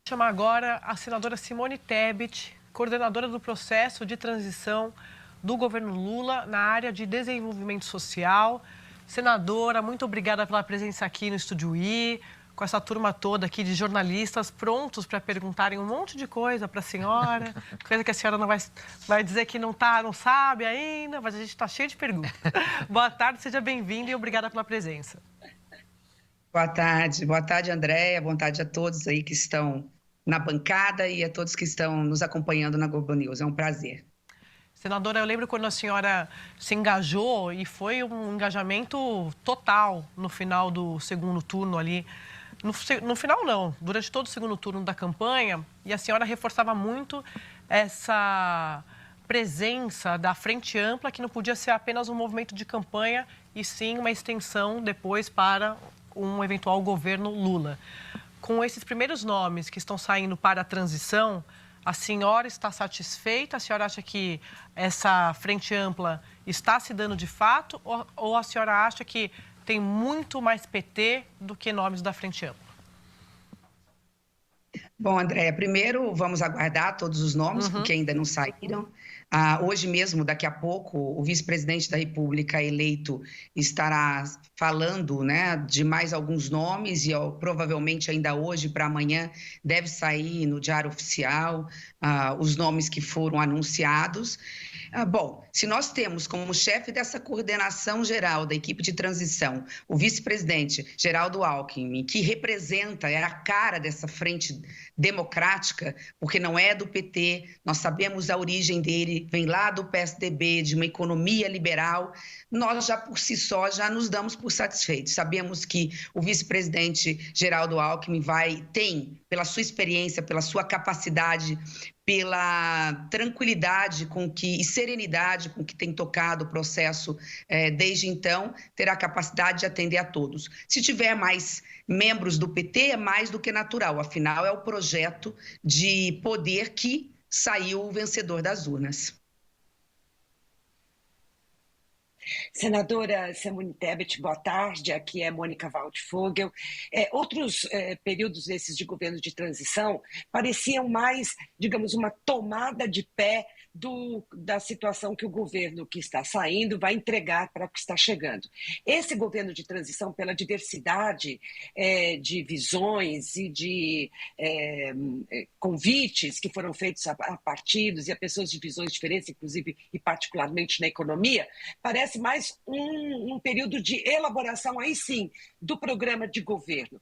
Chamar agora a senadora Simone Tebet, coordenadora do processo de transição do governo Lula na área de desenvolvimento social. Senadora, muito obrigada pela presença aqui no Estúdio I, com essa turma toda aqui de jornalistas prontos para perguntarem um monte de coisa para a senhora, coisa que a senhora não vai dizer que não sabe ainda, mas a gente está cheio de perguntas. Boa tarde, seja bem-vinda e obrigada pela presença. Boa tarde, Andréia, boa tarde a todos aí que estão na bancada e a todos que estão nos acompanhando na Globo News. É um prazer. Senadora, eu lembro quando a senhora se engajou e foi um engajamento total no final do segundo turno ali. No final não, durante todo o segundo turno da campanha, e a senhora reforçava muito essa presença da Frente Ampla, que não podia ser apenas um movimento de campanha, e sim uma extensão depois para um eventual governo Lula. Com esses primeiros nomes que estão saindo para a transição, a senhora está satisfeita? A senhora acha que essa frente ampla está se dando de fato? Ou a senhora acha que tem muito mais PT do que nomes da frente ampla? Bom, Andréia, primeiro vamos aguardar todos os nomes, porque ainda não saíram. Hoje mesmo, daqui a pouco, o vice-presidente da República eleito estará falando, né, de mais alguns nomes e provavelmente ainda hoje para amanhã deve sair no Diário Oficial os nomes que foram anunciados. Bom, se nós temos como chefe dessa coordenação geral da equipe de transição o vice-presidente Geraldo Alckmin, que representa, é a cara dessa frente democrática, porque não é do PT, nós sabemos a origem dele, vem lá do PSDB, de uma economia liberal, nós já por si só já nos damos por satisfeitos. Sabemos que o vice-presidente Geraldo Alckmin tem, pela sua experiência, pela sua capacidade, pela tranquilidade e serenidade com que tem tocado o processo desde então, terá capacidade de atender a todos. Se tiver mais membros do PT, é mais do que natural, afinal é o projeto de poder que saiu vencedor das urnas. Senadora Simone Tebet, boa tarde. Aqui é Mônica Waldvogel. Outros períodos desses de governo de transição pareciam mais, digamos, uma tomada de pé da situação que o governo que está saindo vai entregar para o que está chegando. Esse governo de transição, pela diversidade de visões e de convites que foram feitos a partidos e a pessoas de visões diferentes, inclusive e particularmente na economia, parece mais um período de elaboração, aí sim, do programa de governo.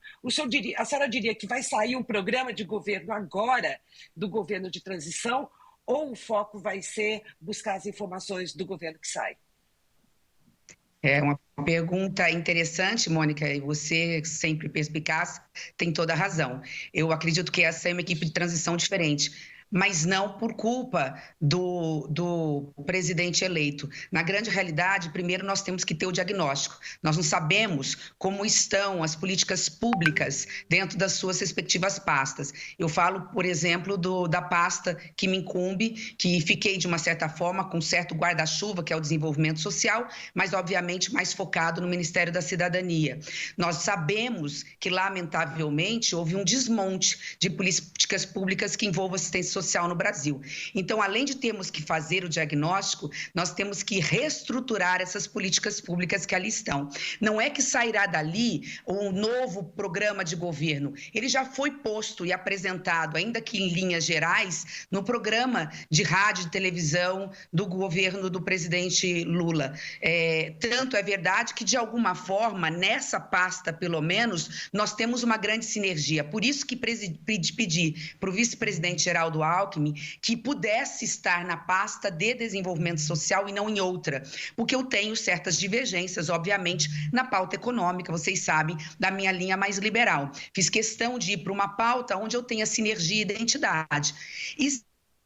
A senhora diria que vai sair um programa de governo agora, do governo de transição, ou o foco vai ser buscar as informações do governo que sai? É uma pergunta interessante, Mônica, e você, sempre perspicaz, tem toda a razão. Eu acredito que essa é uma equipe de transição diferente, mas não por culpa do presidente eleito. Na grande realidade, primeiro nós temos que ter o diagnóstico. Nós não sabemos como estão as políticas públicas dentro das suas respectivas pastas. Eu falo, por exemplo, da pasta que me incumbe, que fiquei, de uma certa forma, com um certo guarda-chuva, que é o desenvolvimento social, mas, obviamente, mais focado no Ministério da Cidadania. Nós sabemos que, lamentavelmente, houve um desmonte de políticas públicas que envolvam assistência social no Brasil. Então, além de termos que fazer o diagnóstico, nós temos que reestruturar essas políticas públicas que ali estão. Não é que sairá dali um novo programa de governo. Ele já foi posto e apresentado, ainda que em linhas gerais, no programa de rádio e televisão do governo do presidente Lula. Tanto é verdade que, de alguma forma, nessa pasta, pelo menos, nós temos uma grande sinergia. Por isso que pedi para o vice-presidente Geraldo Alckmin que pudesse estar na pasta de desenvolvimento social e não em outra, porque eu tenho certas divergências, obviamente, na pauta econômica, vocês sabem, da minha linha mais liberal. Fiz questão de ir para uma pauta onde eu tenha sinergia e identidade. E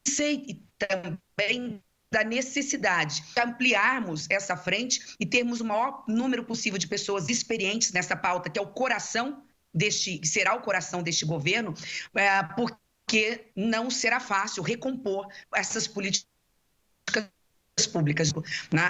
sei também da necessidade de ampliarmos essa frente e termos o maior número possível de pessoas experientes nessa pauta, que é o coração que será o coração deste governo, porque não será fácil recompor essas políticas públicas.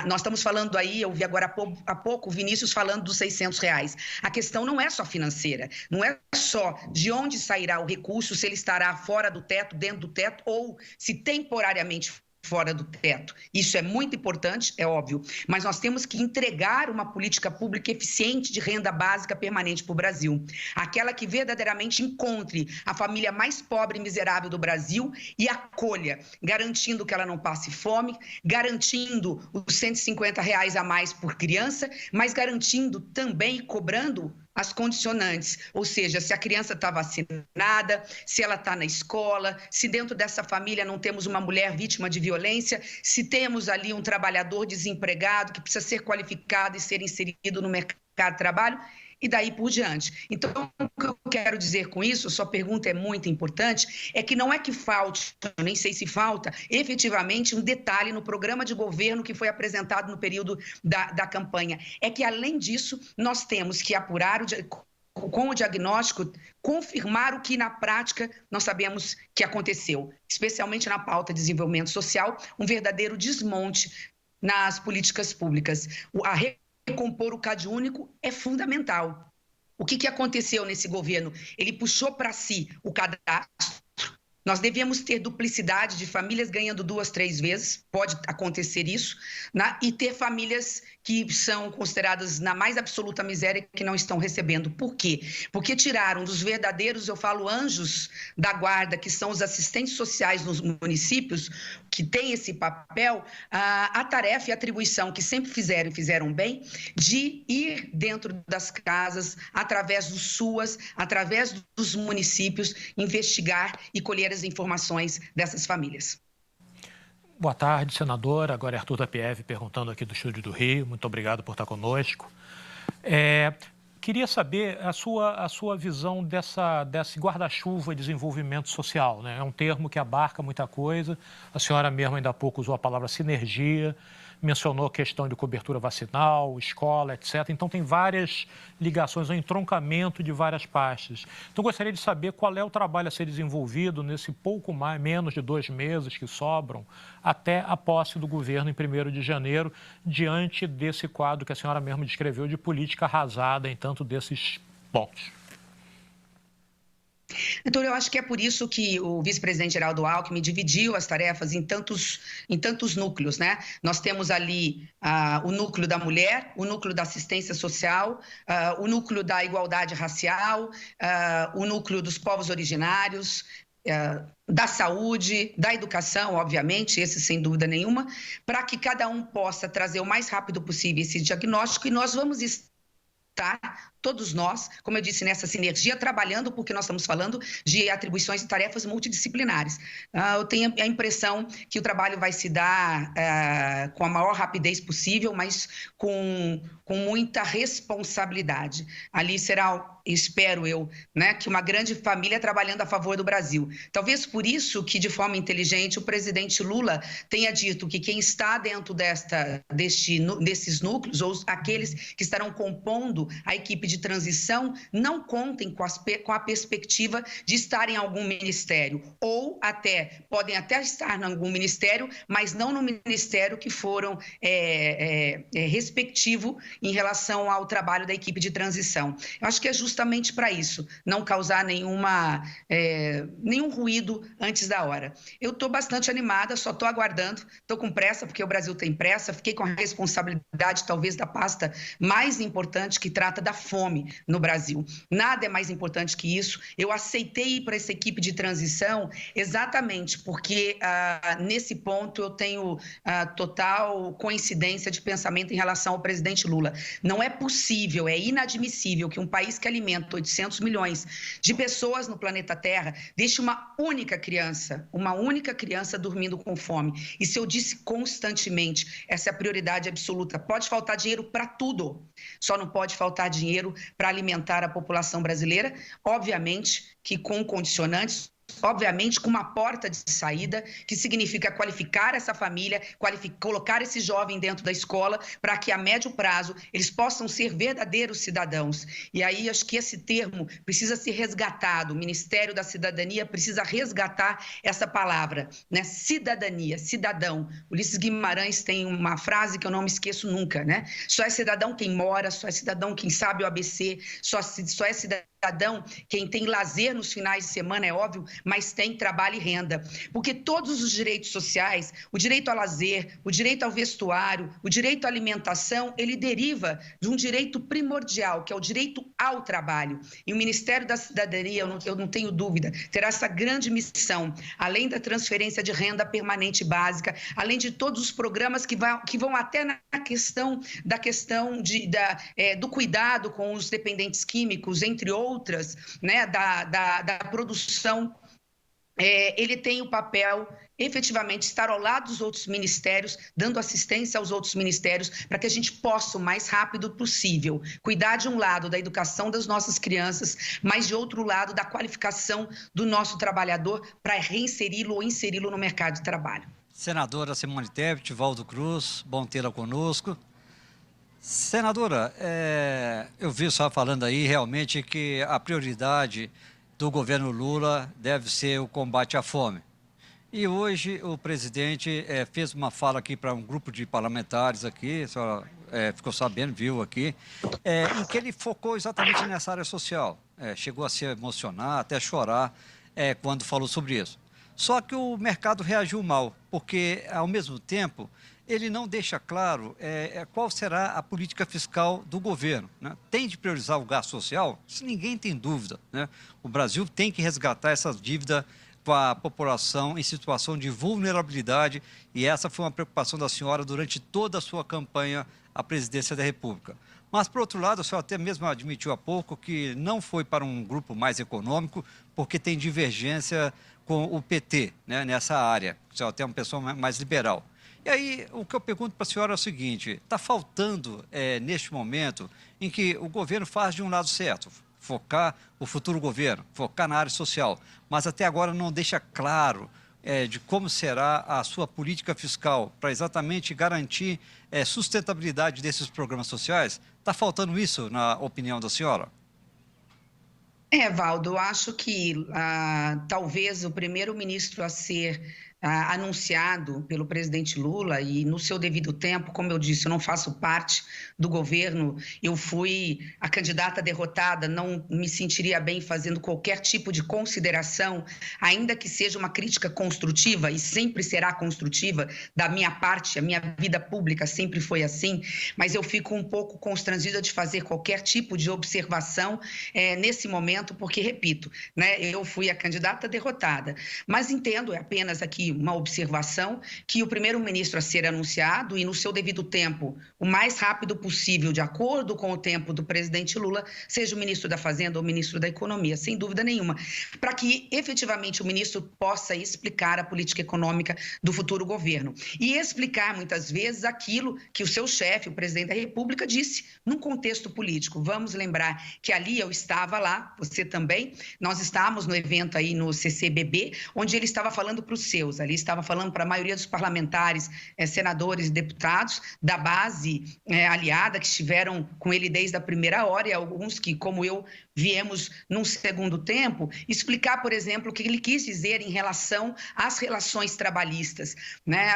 Nós estamos falando aí, eu vi agora há pouco o Vinícius falando dos R$600. A questão não é só financeira, não é só de onde sairá o recurso, se ele estará fora do teto, dentro do teto, ou se temporariamente fora do teto. Isso é muito importante, é óbvio, mas nós temos que entregar uma política pública eficiente de renda básica permanente para o Brasil. Aquela que verdadeiramente encontre a família mais pobre e miserável do Brasil e acolha, garantindo que ela não passe fome, garantindo os R$150 a mais por criança, mas garantindo também e cobrando as condicionantes, ou seja, se a criança está vacinada, se ela está na escola, se dentro dessa família não temos uma mulher vítima de violência, se temos ali um trabalhador desempregado que precisa ser qualificado e ser inserido no mercado de trabalho, e daí por diante. Então, o que eu quero dizer com isso, sua pergunta é muito importante, é que não é que falte, eu nem sei se falta, efetivamente um detalhe no programa de governo que foi apresentado no período da campanha. É que, além disso, nós temos que apurar com o diagnóstico, confirmar o que na prática nós sabemos que aconteceu, especialmente na pauta de desenvolvimento social, um verdadeiro desmonte nas políticas públicas. Recompor o CadÚnico é fundamental. O que aconteceu nesse governo? Ele puxou para si o cadastro. Nós devemos ter duplicidade de famílias ganhando 2, 3 vezes, pode acontecer isso, né? E ter famílias que são consideradas na mais absoluta miséria que não estão recebendo. Por quê? Porque tiraram dos verdadeiros, eu falo, anjos da guarda, que são os assistentes sociais nos municípios, que têm esse papel, a tarefa e a atribuição que sempre fizeram e fizeram bem, de ir dentro das casas, através dos SUAS, através dos municípios, investigar e colher as informações dessas famílias. Boa tarde, senadora. Agora é Arthur da PF perguntando aqui do Estúdio do Rio. Muito obrigado por estar conosco. Queria saber a sua visão desse guarda-chuva de desenvolvimento social, né? É um termo que abarca muita coisa. A senhora mesmo ainda há pouco usou a palavra sinergia, mencionou a questão de cobertura vacinal, escola, etc. Então, tem várias ligações, um entroncamento de várias pastas. Então, gostaria de saber qual é o trabalho a ser desenvolvido nesse menos de 2 meses que sobram, até a posse do governo em 1º de janeiro, diante desse quadro que a senhora mesmo descreveu de política arrasada em tanto desses pontos. Então, eu acho que é por isso que o vice-presidente Geraldo Alckmin dividiu as tarefas em tantos núcleos, né? Nós temos ali o núcleo da mulher, o núcleo da assistência social, o núcleo da igualdade racial, o núcleo dos povos originários, da saúde, da educação, obviamente, esse sem dúvida nenhuma, para que cada um possa trazer o mais rápido possível esse diagnóstico, e nós vamos estar, todos nós, como eu disse, nessa sinergia, trabalhando, porque nós estamos falando de atribuições e tarefas multidisciplinares. Eu tenho a impressão que o trabalho vai se dar com a maior rapidez possível, mas com muita responsabilidade. Ali será, espero eu, né, que uma grande família trabalhando a favor do Brasil. Talvez por isso que, de forma inteligente, o presidente Lula tenha dito que quem está dentro desses núcleos, ou aqueles que estarão compondo a equipe de transição, não contem com a perspectiva de estar em algum ministério, ou podem até estar em algum ministério, mas não no ministério que foram respectivo em relação ao trabalho da equipe de transição. Eu acho que é justamente para isso, não causar nenhum ruído antes da hora. Eu estou bastante animada, só estou aguardando, estou com pressa, porque o Brasil tem pressa, fiquei com a responsabilidade, talvez, da pasta mais importante que trata da fome no Brasil. Nada é mais importante que isso. Eu aceitei ir para essa equipe de transição exatamente porque, nesse ponto, eu tenho total coincidência de pensamento em relação ao presidente Lula. Não é possível, é inadmissível que um país que alimenta 800 milhões de pessoas no planeta Terra deixe uma única criança dormindo com fome. Isso eu disse constantemente, essa é a prioridade absoluta. Pode faltar dinheiro para tudo, só não pode faltar dinheiro para alimentar a população brasileira, obviamente que com condicionantes, obviamente, com uma porta de saída, que significa qualificar essa família, colocar esse jovem dentro da escola, para que a médio prazo eles possam ser verdadeiros cidadãos. E aí acho que esse termo precisa ser resgatado, o Ministério da Cidadania precisa resgatar essa palavra, né? Cidadania, cidadão. Ulisses Guimarães tem uma frase que eu não me esqueço nunca, né? Só é cidadão quem mora, só é cidadão quem sabe o ABC, só é cidadão quem tem lazer nos finais de semana, é óbvio, mas tem trabalho e renda. Porque todos os direitos sociais, o direito ao lazer, o direito ao vestuário, o direito à alimentação, ele deriva de um direito primordial, que é o direito ao trabalho. E o Ministério da Cidadania, eu não tenho dúvida, terá essa grande missão, além da transferência de renda permanente básica, além de todos os programas que vão até na questão do cuidado com os dependentes químicos, entre outras, né, da produção. Ele tem o papel, efetivamente, estar ao lado dos outros ministérios, dando assistência aos outros ministérios, para que a gente possa, o mais rápido possível, cuidar de um lado da educação das nossas crianças, mas de outro lado da qualificação do nosso trabalhador para reinseri-lo ou inseri-lo no mercado de trabalho. Senadora Simone Tebet, Valdo Cruz, bom tê-la conosco. Senadora, eu vi só falando aí realmente que a prioridade do governo Lula deve ser o combate à fome. E hoje o presidente fez uma fala aqui para um grupo de parlamentares aqui, a senhora ficou sabendo, viu aqui, em que ele focou exatamente nessa área social. Chegou a se emocionar, até chorar quando falou sobre isso. Só que o mercado reagiu mal, porque ao mesmo tempo ele não deixa claro qual será a política fiscal do governo, né? Tem de priorizar o gasto social? Isso ninguém tem dúvida, né? O Brasil tem que resgatar essa dívida com a população em situação de vulnerabilidade, e essa foi uma preocupação da senhora durante toda a sua campanha à presidência da República. Mas, por outro lado, a senhora até mesmo admitiu há pouco que não foi para um grupo mais econômico, porque tem divergência com o PT, né, nessa área. A senhora tem uma pessoa mais liberal. E aí, o que eu pergunto para a senhora é o seguinte, está faltando, neste momento, em que o governo faz de um lado certo, focar o futuro governo, focar na área social, mas até agora não deixa claro de como será a sua política fiscal para exatamente garantir sustentabilidade desses programas sociais? Está faltando isso, na opinião da senhora? Valdo, eu acho que talvez o primeiro-ministro a ser anunciado pelo presidente Lula, e no seu devido tempo, como eu disse, eu não faço parte do governo, eu fui a candidata derrotada, não me sentiria bem fazendo qualquer tipo de consideração, ainda que seja uma crítica construtiva, e sempre será construtiva da minha parte, a minha vida pública sempre foi assim, mas eu fico um pouco constrangida de fazer qualquer tipo de observação nesse momento, porque, repito, né, eu fui a candidata derrotada, mas entendo, é apenas aqui uma observação, que o primeiro-ministro a ser anunciado e no seu devido tempo, o mais rápido possível, de acordo com o tempo do presidente Lula, seja o ministro da Fazenda ou o ministro da Economia, sem dúvida nenhuma, para que efetivamente o ministro possa explicar a política econômica do futuro governo e explicar muitas vezes aquilo que o seu chefe, o presidente da República, disse num contexto político. Vamos lembrar que ali eu estava lá, você também, nós estávamos no evento aí no CCBB, onde ele estava falando para os seus, ali estava falando para a maioria dos parlamentares, senadores e deputados da base aliada que estiveram com ele desde a primeira hora, e alguns que, como eu, viemos num segundo tempo, explicar, por exemplo, o que ele quis dizer em relação às relações trabalhistas, né?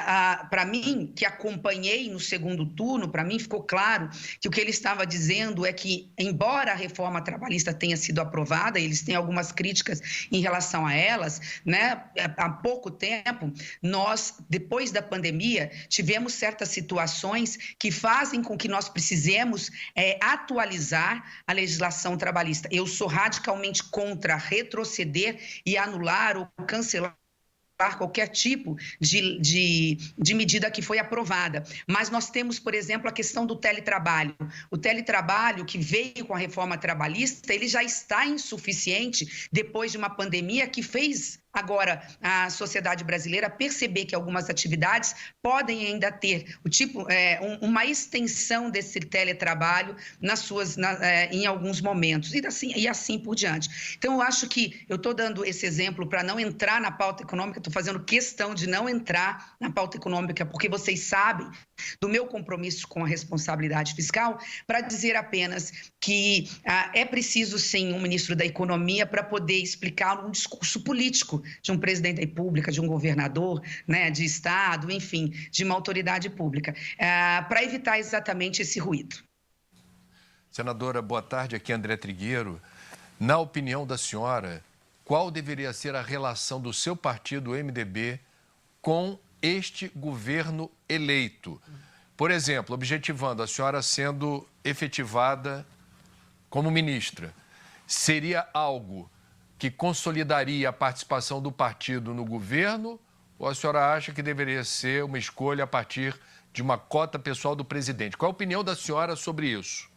Para mim, que acompanhei no segundo turno, para mim ficou claro que o que ele estava dizendo é que, embora a reforma trabalhista tenha sido aprovada, eles têm algumas críticas em relação a elas, né? Há pouco tempo, nós, depois da pandemia, tivemos certas situações que fazem com que nós precisemos atualizar a legislação trabalhista. Eu sou radicalmente contra retroceder e anular ou cancelar qualquer tipo de medida que foi aprovada. Mas nós temos, por exemplo, a questão do teletrabalho. O teletrabalho que veio com a reforma trabalhista, ele já está insuficiente depois de uma pandemia que fez agora a sociedade brasileira perceber que algumas atividades podem ainda ter uma extensão desse teletrabalho em alguns momentos e assim por diante. Então, eu acho que eu estou dando esse exemplo para não entrar na pauta econômica, estou fazendo questão de não entrar na pauta econômica, porque vocês sabem do meu compromisso com a responsabilidade fiscal, para dizer apenas que é preciso, sim, um ministro da Economia para poder explicar um discurso político de um presidente da República, de um governador, né, de Estado, enfim, de uma autoridade pública, para evitar exatamente esse ruído. Senadora, boa tarde. Aqui é André Trigueiro. Na opinião da senhora, qual deveria ser a relação do seu partido, o MDB, com este governo eleito? Por exemplo, objetivando a senhora sendo efetivada como ministra, seria algo que consolidaria a participação do partido no governo, ou a senhora acha que deveria ser uma escolha a partir de uma cota pessoal do presidente? Qual a opinião da senhora sobre isso?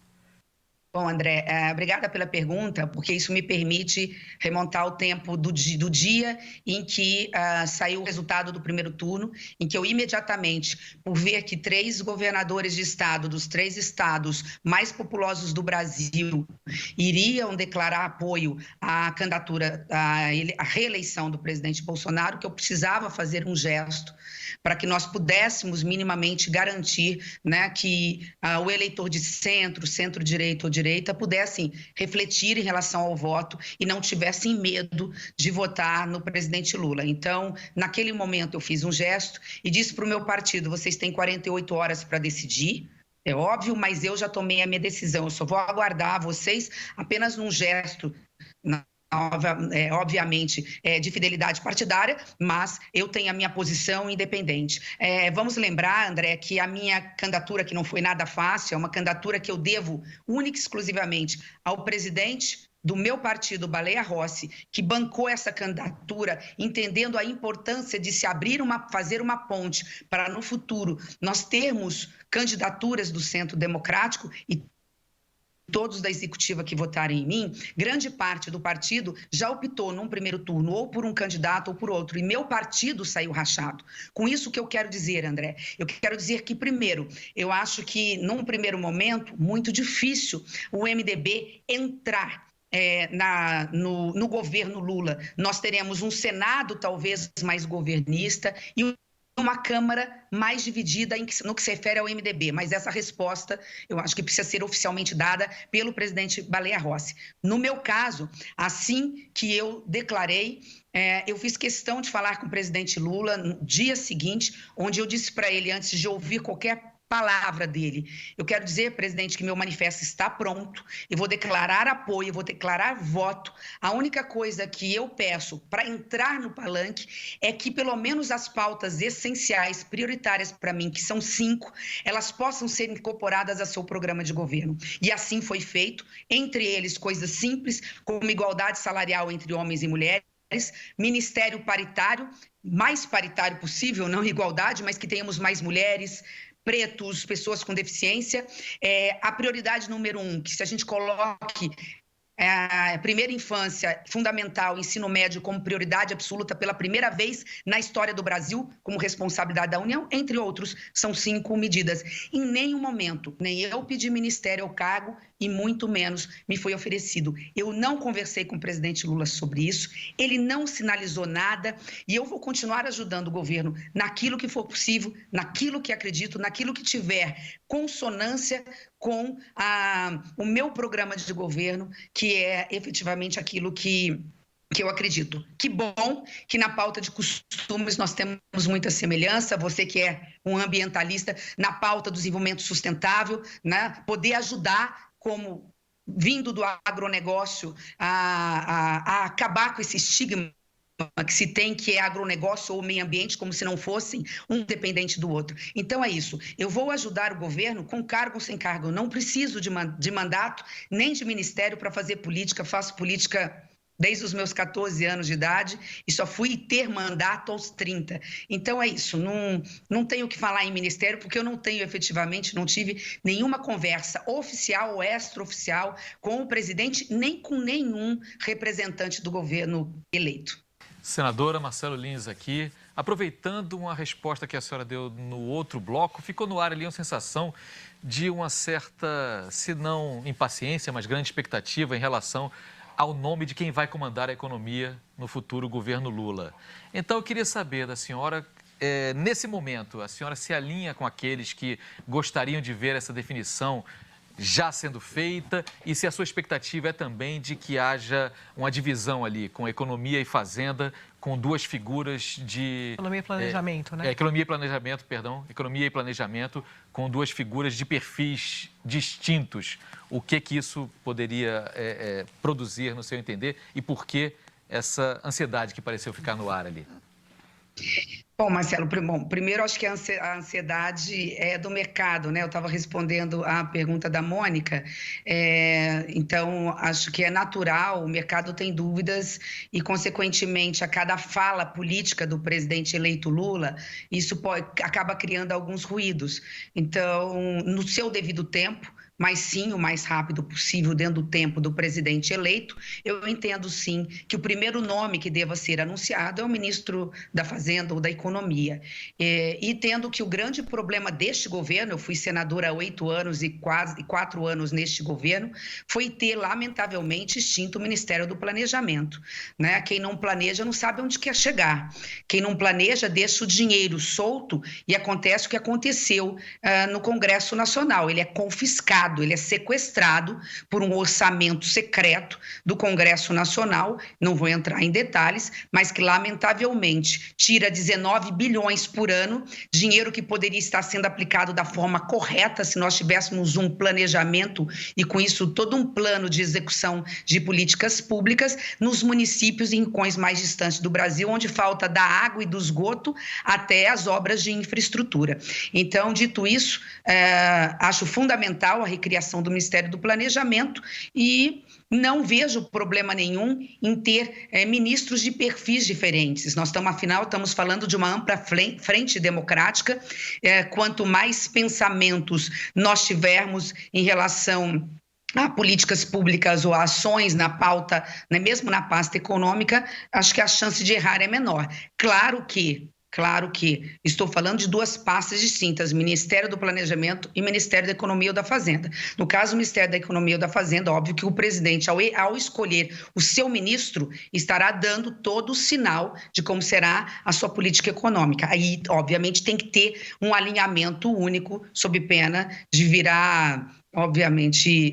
Bom, André, obrigada pela pergunta, porque isso me permite remontar ao tempo do dia em que saiu o resultado do primeiro turno, em que eu imediatamente, por ver que 3 governadores de estado, dos 3 estados mais populosos do Brasil, iriam declarar apoio à candidatura, à reeleição do presidente Bolsonaro, que eu precisava fazer um gesto para que nós pudéssemos minimamente garantir, né, que o eleitor de centro-direita ou direita pudessem refletir em relação ao voto e não tivessem medo de votar no presidente Lula. Então, naquele momento eu fiz um gesto e disse para o meu partido: vocês têm 48 horas para decidir. É óbvio, mas eu já tomei a minha decisão. Eu só vou aguardar vocês apenas num gesto, obviamente, de fidelidade partidária, mas eu tenho a minha posição independente. Vamos lembrar, André, que a minha candidatura, que não foi nada fácil, é uma candidatura que eu devo única e exclusivamente ao presidente do meu partido, Baleia Rossi, que bancou essa candidatura, entendendo a importância de se fazer uma ponte para, no futuro, nós termos candidaturas do Centro Democrático e todos da executiva que votarem em mim, grande parte do partido já optou num primeiro turno ou por um candidato ou por outro, e meu partido saiu rachado. Com isso, o que eu quero dizer, André? Eu quero dizer que, primeiro, eu acho que, num primeiro momento, muito difícil o MDB entrar no governo Lula. Nós teremos um Senado talvez mais governista e uma Câmara mais dividida no que se refere ao MDB, mas essa resposta eu acho que precisa ser oficialmente dada pelo presidente Baleia Rossi. No meu caso, assim que eu declarei, eu fiz questão de falar com o presidente Lula no dia seguinte, onde eu disse para ele, antes de ouvir qualquer palavra dele: eu quero dizer, presidente, que meu manifesto está pronto, eu vou declarar apoio, eu vou declarar voto. A única coisa que eu peço para entrar no palanque é que pelo menos as pautas essenciais, prioritárias para mim, que são 5, elas possam ser incorporadas ao seu programa de governo. E assim foi feito, entre eles coisas simples, como igualdade salarial entre homens e mulheres, ministério paritário, mais paritário possível, não igualdade, mas que tenhamos mais mulheres, pretos, pessoas com deficiência. A prioridade número 1, que se a gente coloque a primeira infância, fundamental, ensino médio como prioridade absoluta pela primeira vez na história do Brasil, como responsabilidade da União, entre outros, são 5 medidas. Em nenhum momento, nem eu pedi ministério ao cargo e muito menos me foi oferecido. Eu não conversei com o presidente Lula sobre isso, ele não sinalizou nada e eu vou continuar ajudando o governo naquilo que for possível, naquilo que acredito, naquilo que tiver consonância com o meu programa de governo, que é efetivamente aquilo que eu acredito. Que bom que na pauta de costumes nós temos muita semelhança, você que é um ambientalista, na pauta do desenvolvimento sustentável, né? Poder ajudar, como vindo do agronegócio, a acabar com esse estigma que se tem, que é agronegócio ou meio ambiente, como se não fossem um dependente do outro. Então é isso, eu vou ajudar o governo com cargo ou sem cargo, eu não preciso de mandato nem de ministério para fazer política, faço política desde os meus 14 anos de idade e só fui ter mandato aos 30. Então é isso, não tenho o que falar em ministério, porque eu não tenho efetivamente, não tive nenhuma conversa oficial ou extraoficial com o presidente, nem com nenhum representante do governo eleito. Senadora Marcelo Lins aqui. Aproveitando uma resposta que a senhora deu no outro bloco, ficou no ar ali uma sensação de uma certa, se não impaciência, mas grande expectativa em relação ao nome de quem vai comandar a economia no futuro governo Lula. Então, eu queria saber da senhora, nesse momento, a senhora se alinha com aqueles que gostariam de ver essa definição já sendo feita e se a sua expectativa é também de que haja uma divisão ali com economia e fazenda, com duas figuras de... Economia e planejamento, né? Economia e planejamento com duas figuras de perfis distintos. O que isso poderia produzir, no seu entender, e por que essa ansiedade que pareceu ficar no ar ali? Bom, Marcelo, primeiro acho que a ansiedade é do mercado, né? Eu estava respondendo à pergunta da Mônica, então acho que é natural, o mercado tem dúvidas e, consequentemente, a cada fala política do presidente eleito Lula, isso acaba criando alguns ruídos. Então, no seu devido tempo, mas sim o mais rápido possível dentro do tempo do presidente eleito, eu entendo sim que o primeiro nome que deva ser anunciado é o ministro da Fazenda ou da Economia. E tendo que o grande problema deste governo, eu fui senadora há 8 anos e quase 4 anos neste governo, foi ter, lamentavelmente, extinto o Ministério do Planejamento, né? Quem não planeja não sabe onde quer chegar. Quem não planeja deixa o dinheiro solto e acontece o que aconteceu no Congresso Nacional. Ele é confiscado, ele é sequestrado por um orçamento secreto do Congresso Nacional, não vou entrar em detalhes, mas que lamentavelmente tira 19 bilhões por ano, dinheiro que poderia estar sendo aplicado da forma correta se nós tivéssemos um planejamento e com isso todo um plano de execução de políticas públicas nos municípios e rincões mais distantes do Brasil, onde falta da água e do esgoto até as obras de infraestrutura. Então, dito isso, acho fundamental a recriação do Ministério do Planejamento e não vejo problema nenhum em ter ministros de perfis diferentes. Nós estamos falando de uma ampla frente democrática. Quanto mais pensamentos nós tivermos em relação a políticas públicas ou a ações na pauta, né, mesmo na pasta econômica, acho que a chance de errar é menor. Claro que estou falando de duas pastas distintas, Ministério do Planejamento e Ministério da Economia ou da Fazenda. No caso, o Ministério da Economia ou da Fazenda, óbvio que o presidente, ao escolher o seu ministro, estará dando todo o sinal de como será a sua política econômica. Aí, obviamente, tem que ter um alinhamento único, sob pena de virar, obviamente,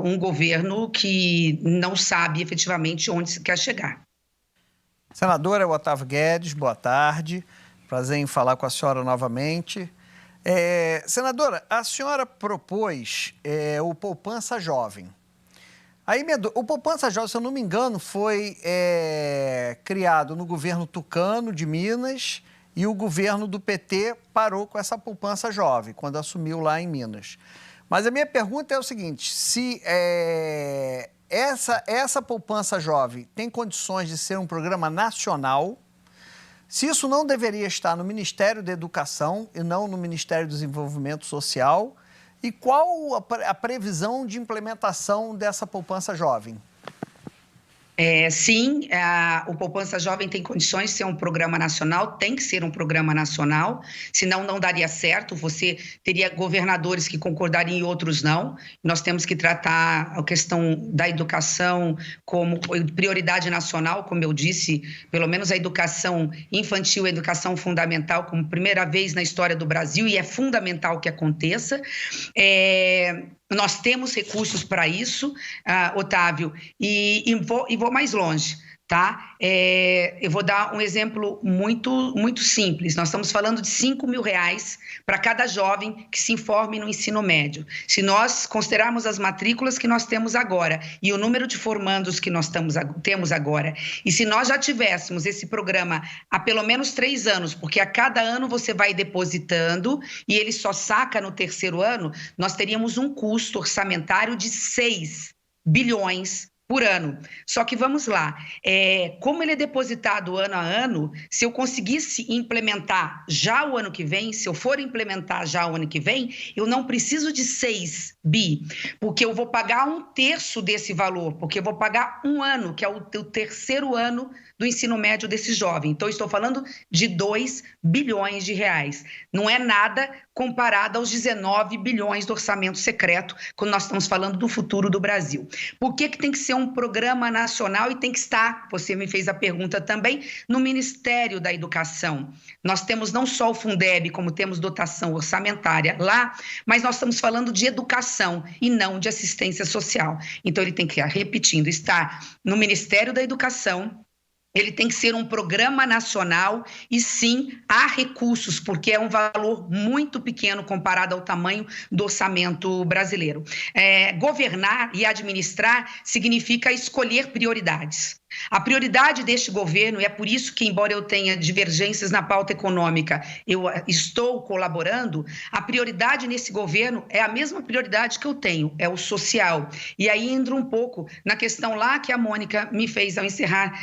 um governo que não sabe efetivamente onde se quer chegar. Senadora Otávio Guedes, boa tarde. Prazer em falar com a senhora novamente. Senadora, a senhora propôs o Poupança Jovem. O Poupança Jovem, se eu não me engano, foi criado no governo tucano de Minas e o governo do PT parou com essa Poupança Jovem, quando assumiu lá em Minas. Mas a minha pergunta é o seguinte, se essa poupança jovem tem condições de ser um programa nacional, se isso não deveria estar no Ministério da Educação e não no Ministério do Desenvolvimento Social, e qual a previsão de implementação dessa poupança jovem? Sim, o Poupança Jovem tem condições de ser um programa nacional, tem que ser um programa nacional, senão não daria certo, você teria governadores que concordariam e outros não. Nós temos que tratar a questão da educação como prioridade nacional, como eu disse, pelo menos a educação infantil, a educação fundamental, como primeira vez na história do Brasil, e é fundamental que aconteça. Nós temos recursos para isso, Otávio, e vou mais longe, tá? Eu vou dar um exemplo muito simples. Nós estamos falando de R$5.000 para cada jovem que se informe no ensino médio. Se nós considerarmos as matrículas que nós temos agora e o número de formandos que nós temos agora, e se nós já tivéssemos esse programa há pelo menos 3 anos, porque a cada ano você vai depositando e ele só saca no 3º ano, nós teríamos um custo orçamentário de 6 bilhões por ano. Só que vamos lá, como ele é depositado ano a ano, se eu conseguisse implementar já o ano que vem, se eu for implementar já o ano que vem, eu não preciso de 6 bi, porque eu vou pagar 1/3 desse valor, porque eu vou pagar um ano, que é o terceiro ano do ensino médio desse jovem. Então, eu estou falando de 2 bilhões de reais. Não é nada comparado aos 19 bilhões do orçamento secreto, quando nós estamos falando do futuro do Brasil. Por que tem que ser um programa nacional e tem que estar, você me fez a pergunta também, no Ministério da Educação? Nós temos não só o Fundeb, como temos dotação orçamentária lá, mas nós estamos falando de educação e não de assistência social. Então, ele tem que, repetindo, estar no Ministério da Educação. Ele tem que ser um programa nacional e, sim, há recursos, porque é um valor muito pequeno comparado ao tamanho do orçamento brasileiro. Governar e administrar significa escolher prioridades. A prioridade deste governo, e é por isso que, embora eu tenha divergências na pauta econômica, eu estou colaborando, a prioridade nesse governo é a mesma prioridade que eu tenho, é o social. E aí entra um pouco na questão lá que a Mônica me fez ao encerrar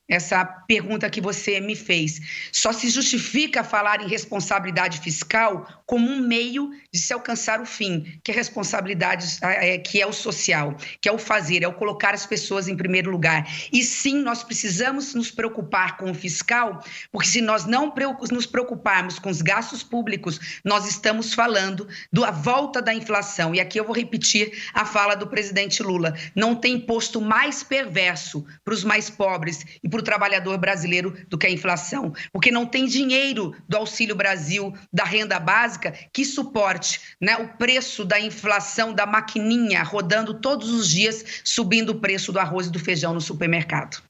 essa pergunta que você me fez. Só se justifica falar em responsabilidade fiscal como um meio de se alcançar o fim, que é responsabilidade, que é o social, que é o fazer, é o colocar as pessoas em primeiro lugar. E sim, nós precisamos nos preocupar com o fiscal, porque se nós não nos preocuparmos com os gastos públicos, nós estamos falando da volta da inflação. E aqui eu vou repetir a fala do presidente Lula. Não tem imposto mais perverso para os mais pobres e para o trabalhador brasileiro do que a inflação, porque não tem dinheiro do Auxílio Brasil, da renda básica, que suporte, né, o preço da inflação da maquininha rodando todos os dias, subindo o preço do arroz e do feijão no supermercado.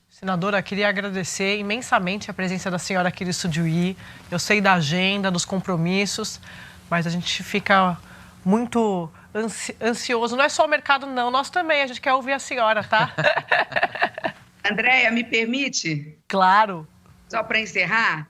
Senadora, queria agradecer imensamente a presença da senhora aqui no Estúdio I. Eu sei da agenda, dos compromissos, mas a gente fica muito ansioso. Não é só o mercado, não. Nós também, a gente quer ouvir a senhora, tá? Andréia, me permite? Claro. Só para encerrar,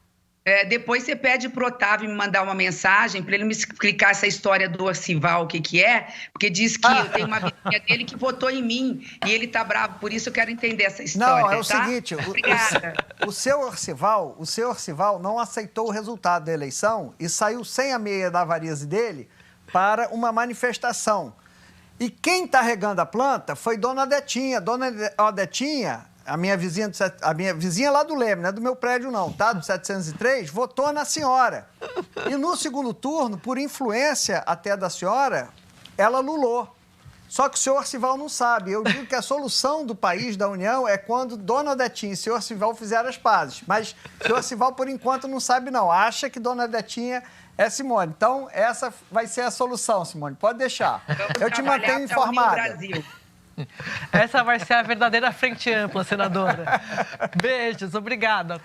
depois você pede para o Otávio me mandar uma mensagem para ele me explicar essa história do Orcival, o que é, porque diz que tem uma vizinha dele que votou em mim e ele tá bravo, por isso eu quero entender essa história. Não, é o tá? seguinte, Obrigada. o seu Orcival não aceitou o resultado da eleição e saiu sem a meia da varize dele para uma manifestação. E quem está regando a planta foi Dona Odetinha. Dona Odetinha, a minha vizinha lá do Leme, não é do meu prédio não, tá? Do 703, votou na senhora. E no segundo turno, por influência até da senhora, ela lulou. Só que o senhor Orcival não sabe. Eu digo que a solução do país, da União, é quando Dona Odetinha e o senhor Orcival fizeram as pazes. Mas o senhor Orcival, por enquanto, não sabe não. Acha que Dona Odetinha é Simone. Então, essa vai ser a solução, Simone. Pode deixar. Eu te mantenho informada. Essa vai ser a verdadeira frente ampla, senadora. Beijos, obrigada.